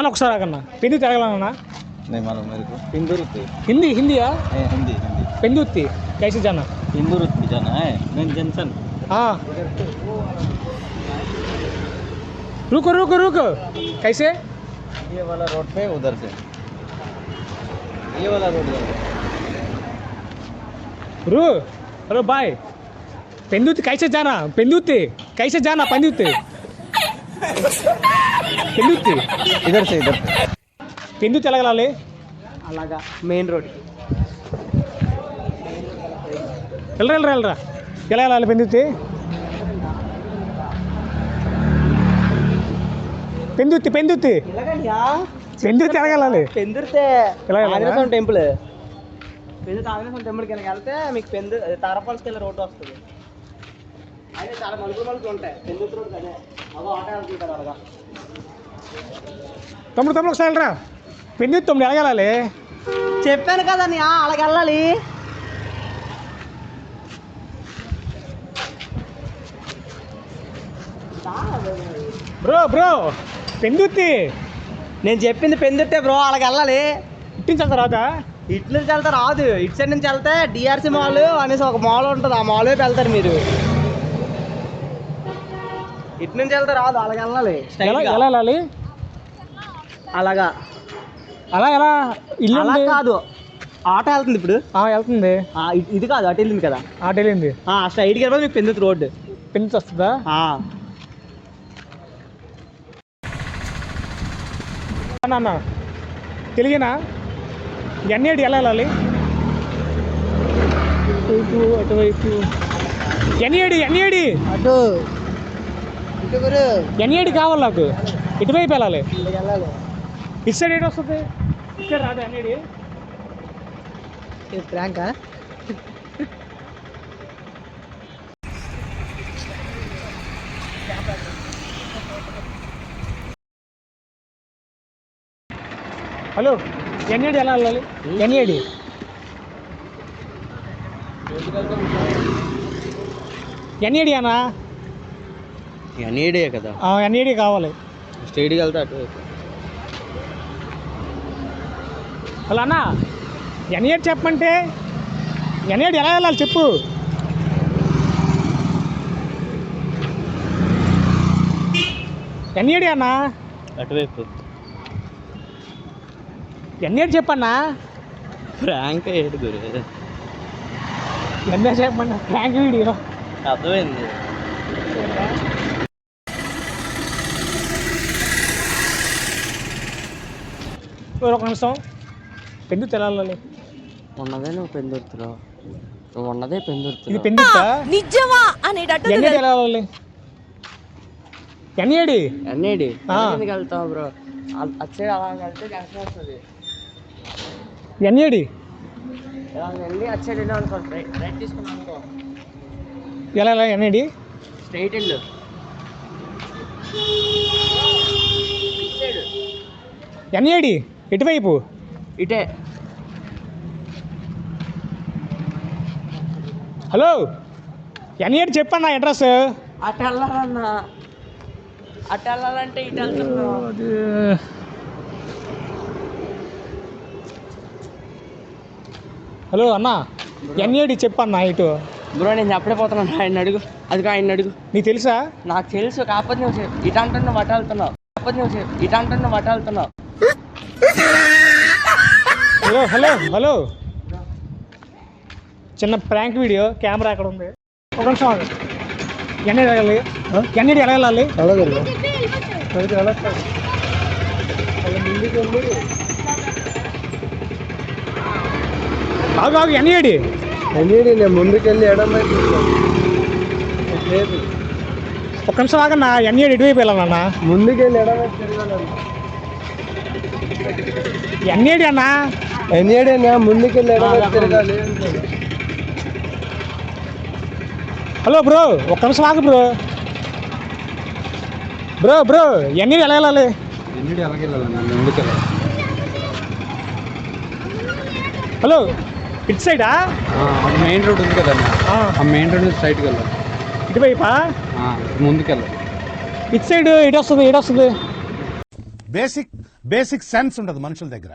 అన్న ఒకసారి ఆగన్నా. పెందుర్తి తిరగలన్నా? नहीं मालूम मेरे को। पेंदुरुत्ती। हिंदी हिंदी है? हिंदी हिंदी। पेंदुर्ती कैसे जाना? पेंदुरुत्ती जाना है मेन जंक्शन। हाँ रुको रुको रुको कैसे? ये वाला रोड पे उधर से ये वाला रोड रू हेलो बाय पेंदुर्ती कैसे जाना? पेंदुर्ती कैसे जाना? पेंदुर्ती पेंदुर्ती इधर से इधर से పెందుర్తి ఎలాగలాలి? అలాగా మెయిన్ రోడ్ వెళ్ళరా వెళ్ళరా వెళ్ళరా. ఎలా వెళ్ళాలి పెందుర్తి? పెందుర్తి పెందుర్తి పెందుర్తి ఎలాగలాలి? పెందుర్తే ఆంజనేయ స్వామి టెంపుల్. పెందుర్తి ఆంజనేయ స్వామి టెంపుల్కి వెళ్తే మీకు తారపాల్స్కి వెళ్ళే రోడ్డు వస్తుంది. అయితే చాలా మలుపులు ఉంటాయి పెందుర్తి రోడ్. అదే అదో ఆటో వెళ్తుంటారు అలాగా. తమ్ముడు తమ్ముడు ఒకసారి వెళ్ళరా. పెందుర్తి తమ్ముడు ఎలాగలాలి? చెప్పాను కదా నీ అలాగ వెళ్ళాలి. బ్రో బ్రో పెందుర్తి నేను చెప్పింది పెందుర్తే బ్రో. అలాగ వెళ్ళాలి. ఇటు నుంచి వెళ్తా రాదా? ఇటు నుంచి వెళ్తే రాదు. ఇటు సైడ్ నుంచి వెళ్తే డిఆర్సి మాల్ అనేసి ఒక మాల్ ఉంటుంది. ఆ మాల్ వైపు వెళ్తారు మీరు. ఇటు నుంచి వెళ్తే రాదు. అలాగ వెళ్ళాలి. ఎలా వెళ్ళాలి? అలాగా అలా ఎలా? ఇల్లు అలా కాదు. ఆటో వెళ్తుంది ఇప్పుడు. వెళ్తుంది. ఇది కాదు అటు వెళ్ళింది కదా. ఆటో వెళ్ళింది. స్ట్రైట్కి వెళ్ళిపోతే మీకు పెందుర్తి రోడ్డు. పెందుర్తి వస్తుందా? అన్న తెలియనా? ఎన్ఏడి ఎలా వెళ్ళాలి? అటువైపు ఎన్ఏడి ఎన్ఏడి అటు ఎన్ఏడి కావాలి నాకు. ఇటువైపు వెళ్ళాలి. వెళ్ళాలి. ఇటు సైడ్ ఏడు వస్తుంది? ఇటు సైడ్ రాదా ఎన్ఏడి? ప్రాంకా? హలో ఎన్ఏడి ఎలా వెళ్ళాలి? ఎన్ఏడి ఎన్ఏడి అన్నా? ఎన్ఏడే కదా. ఎన్ఏడి కావాలి. స్ట్రైట్కి వెళ్తే అటు. హలో అన్న ఎన్ఏడి చెప్పమంటే ఎన్ఏడి ఎలా వెళ్ళాలి చెప్పు. ఎన్ఏడి అన్నా? అటువైపు ఎన్ఏడి చెప్పన్నా. ప్రాంక్ ఏడు గురు. ఎన్ఏడి చెప్పమన్నా. ప్రాంక్ వీడియో అర్థమైంది. ఒక నిమిషం. పెందుర్తి ఎలా వెళ్ళాలి? ఉన్నదే నువ్వు పెందుర్తిలో. నువ్వు ఉన్నదే పెందుర్తి. ఇది పెందుర్తా? ఎన్ఏడి ఎలా వెళ్ళాలి? ఎన్ఏడి ఎన్ఏడి వెళ్తావు బ్రో. అటు సైడ్ అలా వెళ్తే జంక్షన్ వస్తుంది. ఎన్ఏడి ఇలా వెళ్ళి అటు సైడ్ వెళ్ళాం అనుకో. రైట్ తీసుకున్నాం అనుకో. ఎలా ఎలా? ఎన్ఏడి స్ట్రైట్ వెళ్ళు. ఎన్ఏడి ఎటువైపు? ఇటే. హలో ఎన్ఏడి చెప్పన్నా అడ్రస్. అటు వెళ్ళాలన్నా. అటు వెళ్ళాలంటే ఇటు వెళ్తున్నావు. హలో అన్న ఎన్ఏడి చెప్పన్నా ఇటు. బ్రో నేను చెప్పలేకపోతున్నాను. ఆయన అడుగు. అది ఆయన అడుగు. నీకు తెలుసా? నాకు తెలుసు. కాకపోతే నువ్వు ఇటు అంటున్నావు అటు వెళ్తున్నావు. ఇటు అంటున్నావు అటు వెళ్తున్నావు. హలో హలో హలో చిన్న ప్రాంక్ వీడియో. కెమెరా ఎక్కడ ఉంది? ఒక నిమిషం ఆగు. ఎన్ఏడి వెళ్ళాలి? ఎన్ఏడి ఎలా వెళ్ళాలి? ఆగు ఆగు. ఎన్ఏడి నేను ముందుకెళ్ళి ఎడమైపు లేదు. ఒక నిమిషం ఆగన్నా. ఎన్ఏడి ఎటువైపు వెళ్ళాలన్నా? ముందుకెళ్ళి ఎడమైపు తిరగాలన్నా. ఎన్ఏడి అన్నా? ఎన్ఏడే ముందుకెళ్ళి ఎడమైపు తిరగాలి. హలో బ్రో ఒక్క నిమిషం ఆగు బ్రో. బ్రో బ్రో ఎన్ఏడి ఎలా వెళ్ళాలి? ఎన్ఏడి ఎలాగ వెళ్ళాలన్నా? ముందుకెళ్ళాలి. హలో ఇటు సైడా? మెయిన్ రోడ్ ఉంది కదన్నా. ఆ మెయిన్ రోడ్ నుంచి స్ట్రైట్కి వెళ్ళాలి. ఇటువైపా? ముందుకెళ్ళాలి. ఇటు సైడ్ ఇటు వస్తుంది. ఇటు వస్తుంది. బేసిక్ సెన్స్ ఉండదు మనుషుల దగ్గర.